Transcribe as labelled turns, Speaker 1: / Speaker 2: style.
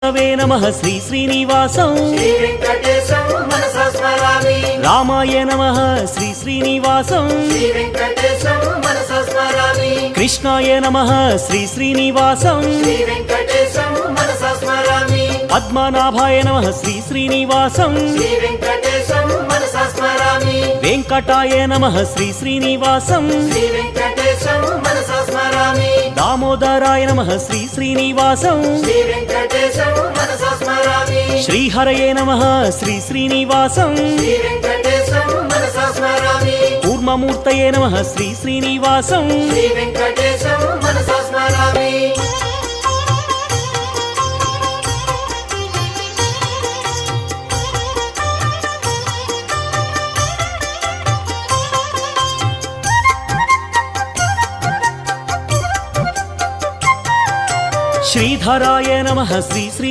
Speaker 1: విష్ణవే నమః శ్రీ శ్రీనివాసం
Speaker 2: శ్రీ వెంకటేశం మనసా స్మరామి
Speaker 1: రామాయ నమః శ్రీ శ్రీనివాసం
Speaker 2: శ్రీ వెంకటేశం మనసా స్మరామి
Speaker 1: కృష్ణాయ నమః శ్రీ శ్రీనివాసం
Speaker 2: శ్రీ వెంకటేశం మనసా స్మరామి
Speaker 1: పద్మనాభాయ నమః శ్రీ శ్రీనివాసం
Speaker 2: శ్రీ వెంకటేశం మనసా స్మరామి
Speaker 1: వెంకటాయ నమః శ్రీ శ్రీనివాసం
Speaker 2: శ్రీ వెంకటేశం మనసా స్మరామి
Speaker 1: దామోదరాయ నమః శ్రీ శ్రీనివాసం
Speaker 2: శ్రీ వెంకటేశం మనసా స్మరామి
Speaker 1: శ్రీహరయే నమః శ్రీ శ్రీనివాసం
Speaker 2: శ్రీ వెంకటేశం మనసా స్మరామి
Speaker 1: కూర్మమూర్తయే నమః శ్రీ శ్రీనివాసం
Speaker 2: శ్రీ వెంకటేశం మనసా స్మరామి
Speaker 1: శ్రీధరాయ నమః శ్రీ శ్రీ